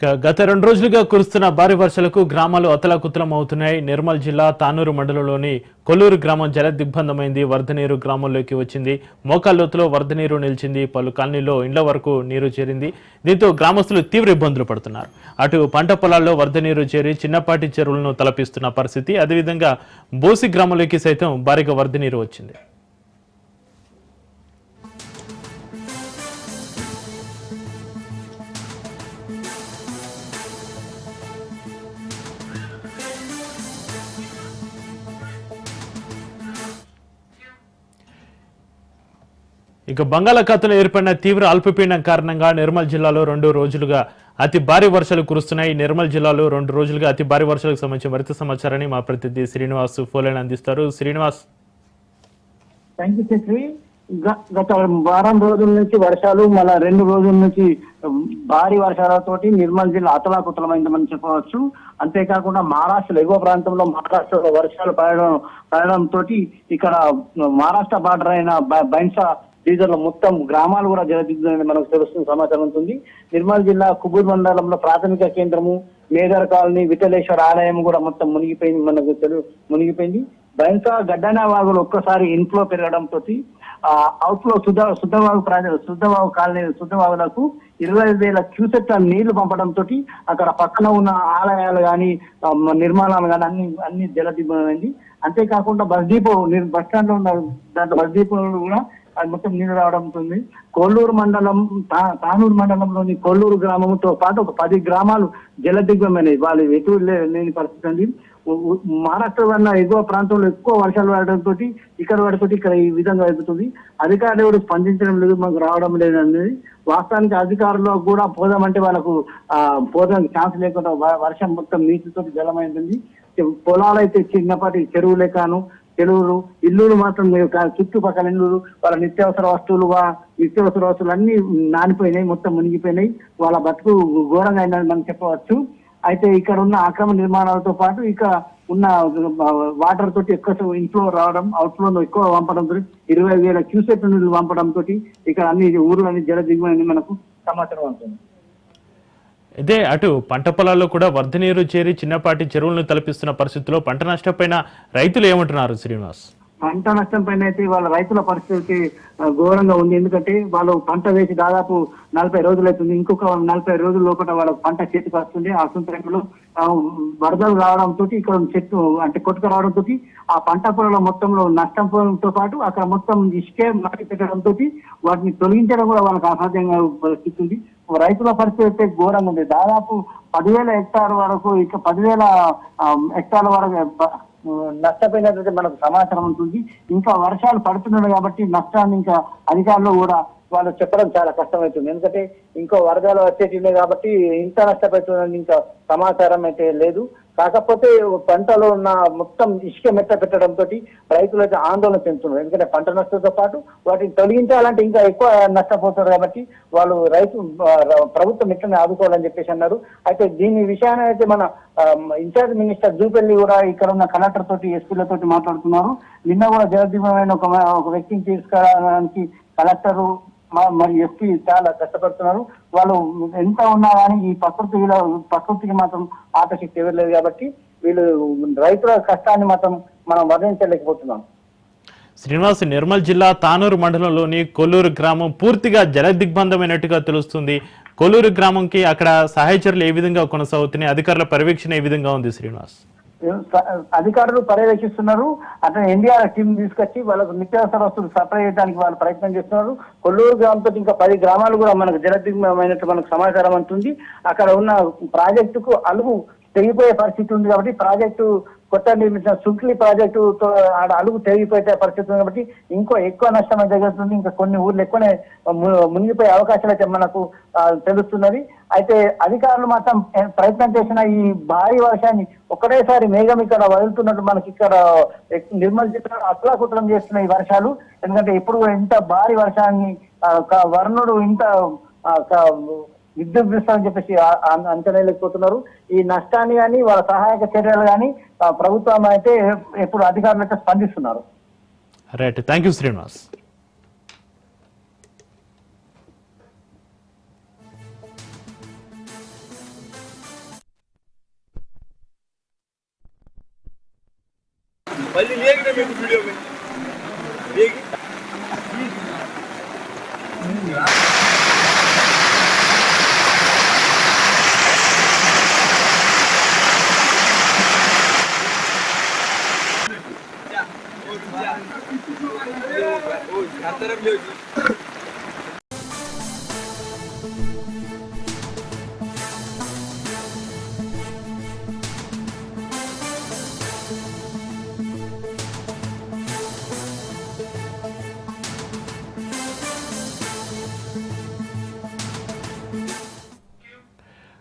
A: గత 2 రోజులుగా కురుస్తున్న భారీ వర్షాలకు గ్రామాలు అతలాకుతలం అవుతున్నాయి. నిర్మల్ జిల్లా తానూరు మండలంలోని కొల్లూరు గ్రామం జలదిగ్బంధమైంది. వరద నీరు గ్రామంలోకి వచ్చింది. మోకాల్లోతులో వరద నీరు నిలిచింది. పలు కాలనీల్లో ఇండ్ల వరకు నీరు చేరింది. దీంతో గ్రామస్తులు తీవ్ర ఇబ్బందులు పడుతున్నారు. అటు పంట పొలాల్లో వరద నీరు చేరి చిన్నపాటి చెరువులను తలపిస్తున్న పరిస్థితి. అదేవిధంగా బోసి గ్రామంలోకి సైతం భారీగా వరద నీరు వచ్చింది. ఇక బంగాళాఖాతంలో ఏర్పడిన తీవ్ర అల్పపీడనం కారణంగా నిర్మల్ జిల్లాలో 2 రోజులుగా అతి భారీ వర్షాలు కురుస్తున్నాయి. నిర్మల్ జిల్లాలో 2 రోజులుగా అతి భారీ వర్షాలకు సంబంధించిన మరింత సమాచారాన్ని మా ప్రతినిధి శ్రీనివాస్ ఫోన్ అందిస్తారు. శ్రీనివాస్.
D: Thank you Chakri. గత వారం రోజుల నుంచి వర్షాలు, మళ్ళా 2 రోజుల నుంచి భారీ వర్షాలతోటి నిర్మల్ జిల్లా అతలాకుతలమైందని చెప్పవచ్చు. అంతేకాకుండా మహారాష్ట్ర ఎగువ ప్రాంతంలో మహారాష్ట్రలో వర్షాలు పడడంతో ఇక్కడ మహారాష్ట్ర బార్డర్ అయిన బైన్సా డీజర్ లో మొత్తం గ్రామాలు కూడా జలదిగ్గుతుందని మనకు తెలుస్తున్న సమాచారం ఉంటుంది. నిర్మల్ జిల్లా కుబూర్ మండలంలో ప్రాథమిక కేంద్రము, మేదర్ కాలనీ, విఠలేశ్వర ఆలయం కూడా మొత్తం మునిగిపోయింది. మనకు మునిగిపోయింది. బైన్సా గడ్డనా వాగులు ఒక్కసారి ఇన్ఫ్లో పెరగడంతో అవుట్ లో శుద్ధవాగు కాలనీ శుద్ధవాగులకు 20,000 క్యూసెక్ల నీళ్లు పంపడంతో అక్కడ పక్కన ఉన్న ఆలయాలు గాని నిర్మాణాలు గాని అన్ని జలదిగ్బంధమైంది. అంతేకాకుండా బస్ స్టాండ్ లో ఉన్న దాంట్లో బస్ డిపోలు కూడా అది మొత్తం నీళ్లు రావడంతో కొల్లూరు మండలం తానూరు మండలంలోని కొల్లూరు గ్రామంతో పాటు ఒక 10 గ్రామాలు జలదిగ్బంధమైనవి. వాళ్ళు ఎటు లేని పరిస్థితి అండి. మహారాష్ట్ర వల్ల ఎగువ ప్రాంతంలో ఎక్కువ వర్షాలు పడడంతో ఇక్కడ పడుతుంది, ఇక్కడ ఈ విధంగా ఎదుగుతుంది. అధికారులు ఎవరు స్పందించడం లేదు, మాకు రావడం లేదు అనేది వాస్తవానికి. అధికారులు కూడా పోదామంటే వాళ్ళకు పోదానికి ఛాన్స్ లేకుండా వర్షం మొత్తం నీటితో జలమైంది. పొలాలు అయితే చిన్నపాటి చెరువులే కాను, చెరువులు, ఇల్లులు మాత్రం చుట్టుపక్కల ఇల్లులు, వాళ్ళ నిత్యావసర వస్తువులు అన్ని నానిపోయినాయి, మొత్తం మునిగిపోయినాయి. వాళ్ళ బతుకు ఘోరంగా అయిందని మనం చెప్పవచ్చు. అయితే ఇక్కడ ఉన్న అక్రమ నిర్మాణాలతో పాటు ఇక్కడ ఉన్న వాటర్ తోటి ఎక్కువ ఇన్ఫ్లో రావడం, అవుట్ఫ్లో ఎక్కువ పంపడంతో 20,000 క్యూసెక్ నీళ్లు పంపడంతో ఇక్కడ అన్ని ఊర్లన్నీ జలదిగ్గుమని మనకు సమాచారం ఉంటుంది.
A: ఇదే అటు పంట పొలాల్లో కూడా వరద నీరు చేరి చిన్నపాటి చెరువులను తలపిస్తున్న పరిస్థితుల్లో పంట నష్టపోయిన రైతులు ఏమంటున్నారు శ్రీనివాస్?
D: పంట నష్టం పైన అయితే వాళ్ళ రైతుల పరిస్థితి ఘోరంగా ఉంది. ఎందుకంటే వాళ్ళు పంట వేసి దాదాపు 40 రోజులు అవుతుంది. ఇంకొక 40 రోజుల లోపల వాళ్ళ పంట చేతికి వస్తుంది. ఆ టైంలో వరదలు రావడంతో ఇక్కడ చెట్టు అంటే కొట్టుకు రావడంతో ఆ పంట పొలంలో మొత్తంలో నష్టంతో పాటు అక్కడ మొత్తం ఇసుకే మట్టి పెట్టడంతో వాటిని తొలగించడం కూడా వాళ్ళకి అసాధ్యంగా పరిస్థితి ఉంది. రైతుల పరిస్థితి అయితే ఘోరంగా ఉంది. దాదాపు 10,000 హెక్టార్ వరకు, ఇక 10,000 హెక్టార్ల వరకు నష్టపోయినట్లయితే మనకు సమాచారం ఉంటుంది. ఇంకా వర్షాలు పడుతున్నాయి కాబట్టి నష్టాన్ని ఇంకా అధికారులు కూడా వాళ్ళు చెప్పడం చాలా కష్టమవుతుంది. ఎందుకంటే ఇంకో వరదలు వచ్చేటివి కాబట్టి ఇంత నష్టపోతుందని ఇంకా సమాచారం అయితే లేదు. కాకపోతే పంటలో ఉన్న మొత్తం ఇసుక మెట్ట పెట్టడంతో రైతులు అయితే ఆందోళన చెందుతున్నారు. ఎందుకంటే పంట నష్టంతో పాటు వాటిని తొలగించాలంటే ఇంకా ఎక్కువ నష్టపోతారు కాబట్టి వాళ్ళు ప్రభుత్వం ఇట్లనే ఆదుకోవాలని చెప్పేసి అన్నారు. అయితే దీని విషయాన్ని అయితే మన ఇన్ఛార్జ్ మినిస్టర్ జూపల్లి కూడా ఇక్కడ ఉన్న కలెక్టర్ తోటి, ఎస్పీలతోటి మాట్లాడుతున్నారు. నిన్న కూడా జలదిగ్బంధమైన ఒక వ్యక్తిని తీసుకురావడానికి కలెక్టర్ మరి ఎస్పీ చాలా కష్టపడుతున్నారు. వాళ్ళు ఎంత ఉన్నా కానీ ఈ ప్రకృతికి మాత్రం ఆకర్షికి ఎవరు లేదు కాబట్టి వీళ్ళు రైతుల కష్టాన్ని మాత్రం మనం వర్ణించలేకపోతున్నాం.
A: శ్రీనివాస్, నిర్మల్ జిల్లా తానూరు మండలంలోని కొల్లూరు గ్రామం పూర్తిగా జలదిగ్బంధమైనట్టుగా తెలుస్తుంది. కొల్లూరు గ్రామంకి అక్కడ సహాయ చర్యలు ఏ విధంగా కొనసాగుతున్నాయి? అధికారుల పర్యవేక్షణ ఏ విధంగా ఉంది శ్రీనివాస్?
D: అధికారులు పర్యవేక్షిస్తున్నారు. అట్లా ఎన్డీఆర్ టీం తీసుకొచ్చి వాళ్ళకు నిత్యావసర వస్తువులు సప్లై చేయడానికి వాళ్ళు ప్రయత్నం చేస్తున్నారు. కొల్లూరు గ్రామంతో ఇంకా 10 గ్రామాలు కూడా మనకు జలదిగ్బంధమైనట్టు మనకు సమాచారం ఉంటుంది. అక్కడ ఉన్న ప్రాజెక్టుకు అలుగు తెగిపోయే పరిస్థితి ఉంది కాబట్టి ప్రాజెక్టు కొత్త నిర్మించిన సుంక్లి ప్రాజెక్టుతో అలుగు తెగిపోయే పరిస్థితి ఉంది కాబట్టి ఎక్కువ నష్టం జరుగుతుంది. ఇంకా కొన్ని ఊర్లు ఎక్కువనే మునిగిపోయే అవకాశాలు అయితే మనకు తెలుస్తున్నది. అయితే అధికారులు మాత్రం ప్రయత్నం చేసిన ఈ భారీ వర్షాన్ని ఒకటేసారి మేఘం ఇక్కడ వదులుతున్నట్టు మనకి ఇక్కడ నిర్మల్ జిల్లా అతలాకుతలం చేస్తున్న ఈ వర్షాలు. ఎందుకంటే ఇప్పుడు ఇంత భారీ వర్షాన్ని వర్ణుడు ఇంత విద్యుత్ చెప్పేసి అంచనా లేకపోతున్నారు. ఈ నష్టాన్ని కానీ వాళ్ళ సహాయక చర్యలు కానీ ప్రభుత్వం అయితే ఎప్పుడు అధికారులు అయితే స్పందిస్తున్నారు.
A: Right, thank you Srinivas.
E: మళ్ళీ లేకిన మీకు వీడియో లేకి तरफ ले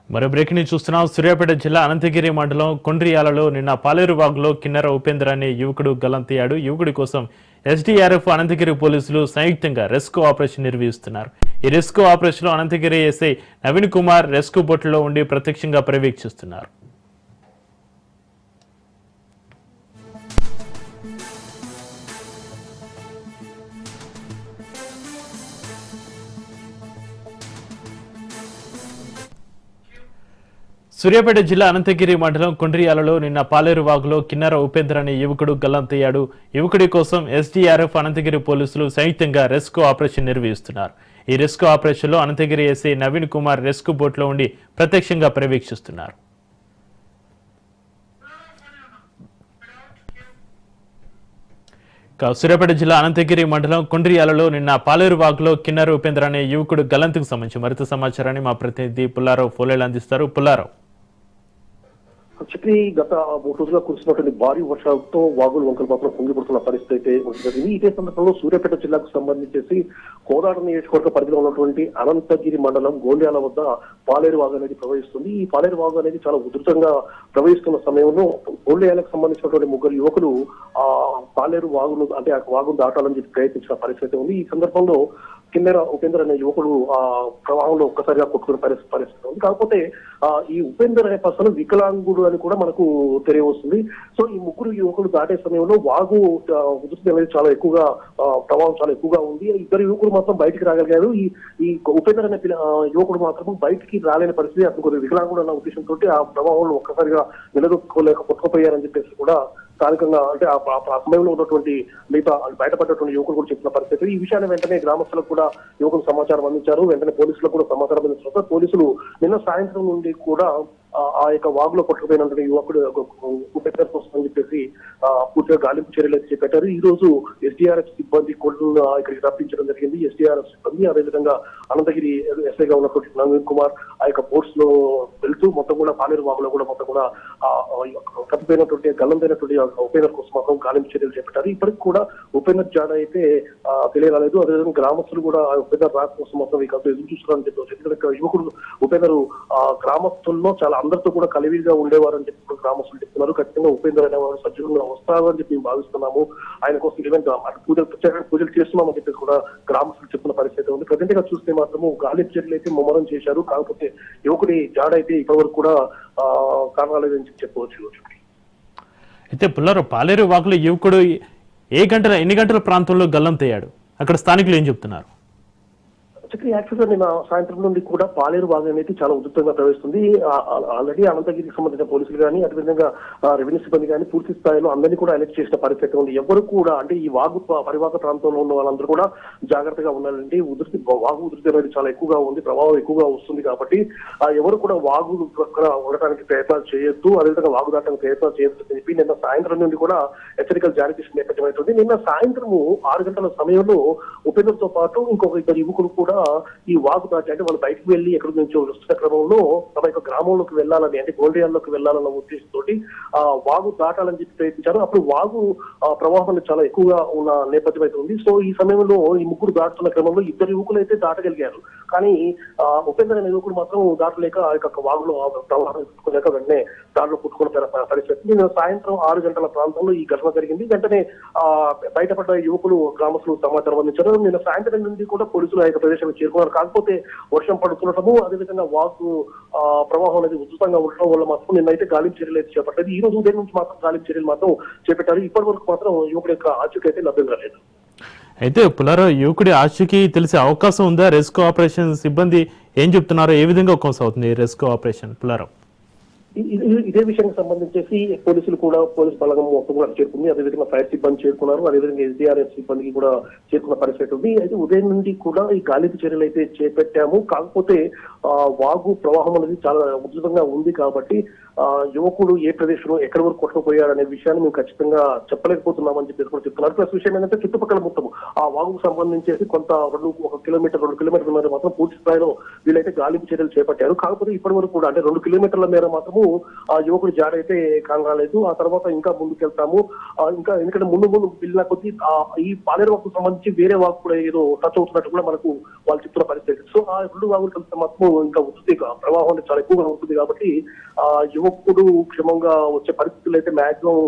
A: మరో బ్రేకింగ్ న్యూస్ చూస్తున్నాం. సూర్యాపేట జిల్లా అనంతగిరి మండలం కొండ్రియాలలో నిన్న పాలేరువాగులో కిన్నెర ఉపేంద్ర అనే యువకుడు గల్లంతయ్యాడు. యువకుడి కోసం ఎస్డీఆర్ఎఫ్ అనంతగిరి పోలీసులు సంయుక్తంగా రెస్క్యూ ఆపరేషన్ నిర్వహిస్తున్నారు. ఈ రెస్క్యూ ఆపరేషన్లో అనంతగిరి ఎస్ఐ నవీన్ కుమార్ రెస్క్యూ బోట్లో ఉండి ప్రత్యక్షంగా పర్యవేక్షిస్తున్నారు. సూర్యాపేట జిల్లా అనంతగిరి మండలం కొండ్రియాలలో నిన్న పాలేరువాగులో కిన్నెర ఉపేంద్ర అనే యువకుడు గల్లంతయ్యాడు. యువకుడి కోసం ఎస్డీఆర్ఎఫ్ అనంతగిరి పోలీసులు సంయుక్తంగా రెస్క్యూ ఆపరేషన్ నిర్వహిస్తున్నారు. ఈ రెస్క్యూ ఆపరేషన్లో అనంతగిరి ఎస్ఐ నవీన్ కుమార్ రెస్క్యూ బోట్లో ఉండి ప్రత్యక్షంగా పర్యవేక్షిస్తున్నారు. సూర్యాపేట జిల్లా అనంతగిరి మండలం కొండ్రియాలలో నిన్న పాలేరువాగులో కిన్నెర ఉపేంద్ర అనే యువకుడు గల్లంతుకు సంబంధించి మరింత సమాచారాన్ని మా ప్రతినిధి పుల్లారావు ఫోలేలు అందిస్తారు. పుల్లారావు,
F: చక్రి గత 3 రోజులుగా కురిసినటువంటి భారీ వర్షాలతో వాగులు వంకలు మాత్రం పొంగిపడుతున్న పరిస్థితి అయితే ఉంటుంది. ఇదే సందర్భంలో సూర్యాపేట జిల్లాకు సంబంధించేసి కోదాడ నియోజకవర్గ పరిధిలో ఉన్నటువంటి అనంతగిరి మండలం గోండ్యాల వద్ద పాలేరు వాగు అనేది ప్రవహిస్తుంది. ఈ పాలేరు వాగు అనేది చాలా ఉధృతంగా ప్రవహిస్తున్న సమయంలో గోండ్యాలకు సంబంధించినటువంటి 3 యువకులు ఆ పాలేరు వాగును అంటే ఆ వాగును దాటాలని చెప్పి ప్రయత్నించిన పరిస్థితి ఉంది. ఈ సందర్భంలో కిన్నెర ఉపేంద్ర అనే యువకుడు ఆ ప్రవాహంలో ఒక్కసారిగా కొట్టుకునే పరిస్థితి ఉంది. కాకపోతే ఈ ఉపేంద్ర అనే పర్సన్ వికలాంగుడు అని కూడా మనకు తెలియవస్తుంది. సో ఈ 3 యువకులు దాటే సమయంలో వాగు ఉధృతి అనేది చాలా ఎక్కువగా ప్రవాహం చాలా ఎక్కువగా ఉంది. 2 యువకులు మాత్రం బయటికి రాగలిగారు. ఈ ఉపేంద్ర అనే యువకుడు మాత్రం బయటికి రాలేని పరిస్థితి, అతను కొద్దిగా వికలాంగుడు అన్న ఉద్దేశంతో ఆ ప్రవాహంలో ఒక్కసారిగా నిలదొక్కుకోలేక కొట్టుకుపోయారని చెప్పేసి కూడా స్థానికంగా అంటే ఆ సమయంలో ఉన్నటువంటి మిగతా బయటపడ్డటువంటి యువకులు కూడా చెప్పిన పరిస్థితి. ఈ విషయాన్ని వెంటనే గ్రామస్తులకు కూడా యువకులు సమాచారం అందించారు. వెంటనే పోలీసులకు కూడా సమాచారం అందించారు. పోలీసులు నిన్న సాయంత్రం నుండి కూడా ఆ యొక్క వాగులో పట్టుకుపోయినటువంటి యువకుడు ఉపేంద్ర కోసం అని చెప్పేసి పూర్తిగా గాలింపు చర్యలు అయితే చేపట్టారు. ఈ రోజు ఎస్డీఆర్ఎఫ్ సిబ్బంది కోళ్లను ఇక్కడికి రప్పించడం జరిగింది. ఎస్డీఆర్ఎఫ్ సిబ్బంది అదేవిధంగా అనంతగిరి ఎస్ఐగా ఉన్నటువంటి నవీన్ కుమార్ ఆ యొక్క బోట్స్ లో వెళ్తూ మొత్తం కూడా పాలేరు వాగులో కూడా మొత్తం కూడా తప్పిపోయినటువంటి గల్లంతైనటువంటి ఉపేంద్ర కోసం మాత్రం గాలింపు చర్యలు చేపట్టారు. ఇప్పటికి కూడా ఉపేంద్ర జాడ అయితే తెలియరాలేదు. అదేవిధంగా గ్రామస్తులు కూడా ఆ ఉపేంద్ర రాక కోసం మొత్తం ఎదురు చూస్తున్నారని చెప్పవచ్చు. ఎందుకంటే యువకుడు ఉపేంద్ర గ్రామస్తుల్లో చాలా అందరితో కూడా కలివిగా ఉండేవారని చెప్పి గ్రామస్తులు చెప్తున్నారు. ఖచ్చితంగా ఉపేంద్ర అనేవారు సజీవంగా వస్తారని చెప్పి మేము భావిస్తున్నాము. ఆయన కోసం ఈవెంట్ పూజలు చేస్తున్నామని చెప్పి కూడా గ్రామస్తులు చెప్తున్న పరిస్థితి ఉంది. ప్రజెంట్ గా చూస్తే మాత్రము గాలింపు చర్యలు అయితే ముమ్మరం చేశారు. కాకపోతే యువకుడి జాడ అయితే ఇప్పటివరకు కూడా కారణాలేదని చెప్పవచ్చు.
A: అయితే పుల్లారావు, పాలేరు వాగులో యువకుడు ఎన్ని గంటల ప్రాంతంలో గల్లంతయ్యాడు? అక్కడ స్థానికులు ఏం చెప్తున్నారు?
F: యాక్చువల్గా నిన్న సాయంత్రం నుండి కూడా పాలేరు వాగు అనేది చాలా ఉధృతంగా ప్రవేశిస్తుంది. ఆల్రెడీ అనంతగిరికి సంబంధించిన పోలీసులు కానీ అదేవిధంగా రెవెన్యూ సిబ్బంది కానీ పూర్తి స్థాయిలో అందరినీ కూడా అలర్ట్ చేసిన పరిస్థితి ఉంది. ఎవరు కూడా అంటే ఈ వాగు పరివాహక ప్రాంతంలో ఉన్న వాళ్ళందరూ కూడా జాగ్రత్తగా ఉండాలంటే వాగు ఉధృతి అనేది చాలా ఎక్కువగా ఉంది, ప్రభావం ఎక్కువగా వస్తుంది. కాబట్టి ఎవరు కూడా వాగు ఉండటానికి ప్రయత్నాలు చేయొద్దు, అదేవిధంగా వాగు దాటడానికి ప్రయత్నాలు చేయొద్దు అని చెప్పి నిన్న సాయంత్రం నుండి కూడా హెచ్చరికలు జారీ చేసిన నేపథ్యం అవుతుంది. నిన్న సాయంత్రము 6 గంటల సమయంలో ఉపేంద్రతో పాటు ఇంకొక 2 యువకులు కూడా ఈ వాగు దాటి అంటే వాళ్ళు బయటకు వెళ్లి ఎక్కడి నుంచో వస్తున్న క్రమంలో తమ యొక్క గ్రామంలోకి వెళ్లాలని అంటే గోల్డియాల్లోకి వెళ్లాలన్న ఉద్దేశంతో ఆ వాగు దాటాలని చెప్పి ప్రయత్నించారు. అప్పుడు వాగు ప్రవాహం చాలా ఎక్కువగా ఉన్న నేపథ్యం అయితే ఉంది. సో ఈ సమయంలో ఈ 3 దాటుతున్న క్రమంలో 2 యువకులు అయితే దాటగలిగారు. కానీ ఉపేంద్ర అనే యువకుడు మాత్రం దాటలేక ఆ యొక్క వాగులో ప్రవాహం ఎత్తుకోలేక వెంటనే దారిలో పుట్టుకున్న పరిస్థితి. నేను సాయంత్రం 6 గంటల ప్రాంతంలో ఈ ఘటన జరిగింది. వెంటనే బయటపడ్డ యువకులు గ్రామస్తులు సమాచారం అందించారు. నిన్న సాయంత్రం నుండి కూడా పోలీసులు ఆ యొక్క ప్రదేశం చేరుకున్నారు. కాకపోతే వర్షం పడుతుండటము అదేవిధంగా వాగు ప్రవాహం అనేది ఉధృతంగా ఉండటం వల్ల మాత్రం నిన్నైతే గాలింపు చర్యలు అయితే చేపట్టలేదు. ఈ రోజు ఉదయం నుంచి మాత్రం గాలింపు చర్యలు మాత్రం చేపట్టారు. ఇప్పటి వరకు మాత్రం యువకుడి యొక్క ఆచూకీ అయితే లభ్యం కాలేదు.
A: అయితే పుల్లారావు, యువకుడి ఆచూకీ తెలిసే అవకాశం ఉందా? రెస్క్యూ ఆపరేషన్ సిబ్బంది ఏం చెప్తున్నారో, ఏ విధంగా కొనసాగుతుంది రెస్క్యూ ఆపరేషన్? పుల్లారావు,
F: ఇదే విషయానికి సంబంధించేసి పోలీసులు కూడా పోలీసు బలగం మొత్తం కూడా చేరుకుంది. అదేవిధంగా ఫైర్ సిబ్బంది చేరుకున్నారు. అదేవిధంగా ఎస్డీఆర్ఎఫ్ సిబ్బందికి కూడా చేరుకున్న పరిస్థితి ఉంది. అయితే ఉదయం నుండి కూడా ఈ గాలింపు చర్యలు అయితే చేపట్టాము. కాకపోతే వాగు ప్రవాహం అనేది చాలా ఉధృతంగా ఉంది కాబట్టి యువకుడు ఏ ప్రదేశంలో ఎక్కడి వరకు కొట్టుకుపోయాడు అనే విషయాన్ని మేము ఖచ్చితంగా చెప్పలేకపోతున్నామని చెప్పేసి కూడా చెప్తున్నారు. ప్లస్ విషయం ఏంటంటే చుట్టుపక్కల మొత్తం ఆ వాగుకు సంబంధించేసి కొంత 1 కిలోమీటర్ 2 కిలోమీటర్ల మేర మాత్రం పూర్తి స్థాయిలో వీళ్ళైతే గాలింపు చర్యలు చేపట్టారు. కాకపోతే ఇప్పటి వరకు కూడా అంటే 2 కిలోమీటర్ల మేర మాత్రము ఆ యువకుడు జారైతే కానరాలేదు. ఆ తర్వాత ఇంకా ముందుకెళ్తాము ఇంకా ఎందుకంటే ముందు వెళ్ళిన కొద్దీ ఈ పాలేరు వాకు సంబంధించి వేరే వాకు కూడా ఏదో టచ్ అవుతున్నట్టు కూడా మనకు వాళ్ళు చెప్తున్న పరిస్థితి. సో ఆ 2 వాగులు కలిస్తే మాత్రం ఇంకా ఉధృతి ప్రవాహం అనేది చాలా ఎక్కువగా ఉంటుంది కాబట్టి ఆ యువకుడు క్షేమంగా వచ్చే పరిస్థితులు అయితే మాక్సిమం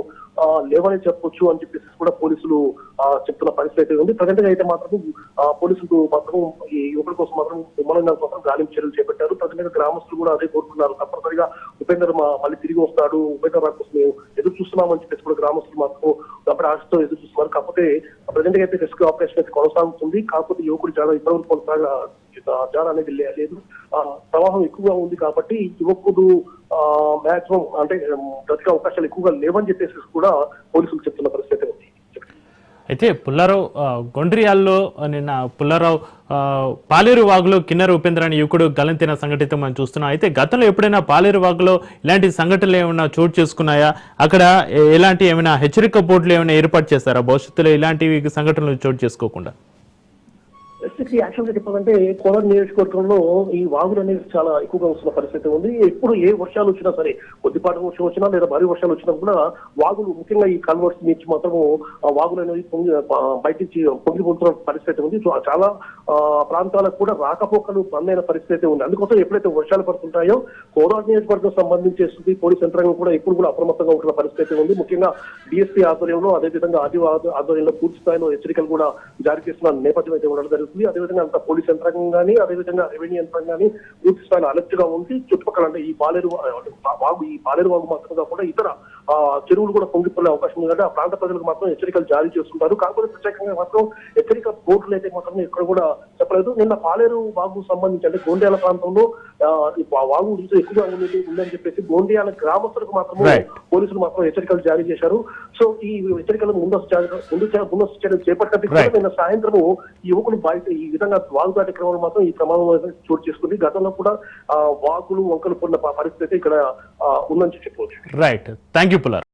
F: లేవని చెప్పొచ్చు అని చెప్పేసి కూడా పోలీసులు చెప్తున్న పరిస్థితి ఉంది. ప్రజెంట్ గా అయితే మాత్రం పోలీసులు మాత్రం ఈ యువకుడి కోసం మాత్రం విమానాల కోసం గాలింపు చర్యలు చేపట్టారు. ప్రజెంట్ గా గ్రామస్తులు కూడా అదే కోరుతున్నారు. తప్పనిసరిగా ఉపేందర్ మళ్ళీ తిరిగి వస్తాడు, ఉపేందర్ రాక కోసం మేము ఎదురు చూస్తున్నామని చెప్పేసి కూడా గ్రామస్తులు మాత్రం అప్పుడు ఆశతో ఎదురు చూస్తున్నారు. కాకపోతే ప్రజెంట్ గా అయితే రెస్క్యూ ఆపరేషన్ అయితే కొనసాగుతుంది. కాకపోతే యువకుడు చాలా ఇప్పటివరకు కొనసాగా జాడ అనేది లేదు. ప్రవాహం ఎక్కువగా ఉంది కాబట్టి యువకుడు మాక్సిమం అంటే బ్రతికే అవకాశాలు ఎక్కువగా లేవని చెప్పేసి కూడా పోలీసులు చెప్తున్న పరిస్థితి ఉంది.
A: అయితే పుల్లారావు గొండ్రియాల్లో నిన్న పుల్లారావు పాలేరు వాగులో కిన్నెర ఉపేంద్ర అనే యువకుడు గలంతిన సంఘటన మనం చూస్తున్నాం. అయితే గతంలో ఎప్పుడైనా పాలేరు వాగులో ఇలాంటి సంఘటనలు ఏమైనా చోటు చేసుకున్నాయా? అక్కడ ఎలాంటి ఏమైనా హెచ్చరిక బోర్డులు ఏమైనా ఏర్పాటు చేస్తారా భవిష్యత్తులో ఇలాంటి సంఘటనలు చోటు చేసుకోకుండా?
F: యాక్చువల్ గా చెప్పాలంటే కోలార్ నియోజకవర్గంలో ఈ వాగులు అనేది చాలా ఎక్కువగా వస్తున్న పరిస్థితి ఉంది. ఎప్పుడు ఏ వర్షాలు వచ్చినా సరే, కొద్దిపాటి వర్షం వచ్చినా లేదా భారీ వర్షాలు వచ్చినా కూడా వాగులు ముఖ్యంగా ఈ కల్వర్స్ నుంచి మాత్రము వాగులు అనేది బయటికి పొంగిపోతున్న పరిస్థితి ఉంది. చాలా ప్రాంతాలకు కూడా రాకపోకలు బంద్ అయిన పరిస్థితి ఉంది. అందుకోసం ఎప్పుడైతే వర్షాలు పడుతుంటాయో కోలార్ నియోజకవర్గం సంబంధించేస్తుంది పోలీస్ యంత్రాంగం కూడా ఎప్పుడు కూడా అప్రమత్తంగా ఉంటున్న పరిస్థితి ఉంది. ముఖ్యంగా డిఎస్పీ ఆధ్వర్యంలో అదేవిధంగా ఆర్డీఓ ఆధ్వర్యంలో పూర్తి స్థాయిలో హెచ్చరికలు కూడా జారీ చేస్తున్న నేపథ్యం అయితే ఉండడం జరుగుతుంది. అదేవిధంగా అంత పోలీస్ యంత్రాంగం కానీ అదేవిధంగా రెవెన్యూ యంత్రాంగం కానీ పూర్తి స్థాయిలో అలర్ట్ గా ఉంది. చుట్టుపక్కల అంటే ఈ పాలేరు వాగు మాత్రం కాకుండా ఇతర చెరువులు కూడా పొంగిపోయే అవకాశం ఉంది. ఆ ప్రాంత ప్రజలకు మాత్రం హెచ్చరికలు జారీ చేస్తుంటారు. కాకపోతే ప్రత్యేకంగా మాత్రం హెచ్చరిక బోర్డులు అయితే మాత్రం ఇక్కడ కూడా చెప్పలేదు. నిన్న పాలేరు వాగు సంబంధించి అంటే గోండియాల ప్రాంతంలో వాగు ఎక్కువగా ఉందని చెప్పేసి గోండియాల గ్రామస్తులకు మాత్రం పోలీసులు మాత్రం హెచ్చరికలు జారీ చేశారు. సో ఈ హెచ్చరికలు ముందస్తు చర్యలు చేపట్టినట్టు నిన్న సాయంత్రం యువకులు బయట ఈ విధంగా వాగు దాటే క్రమంలో మాత్రం ఈ ప్రమాదం చోటు చేసుకుంది. గతంలో కూడా వాగులు వంకలు పడిన పరిస్థితి ఇక్కడ ఉందని చెప్పవచ్చు.
A: Right, thank you Pullarao.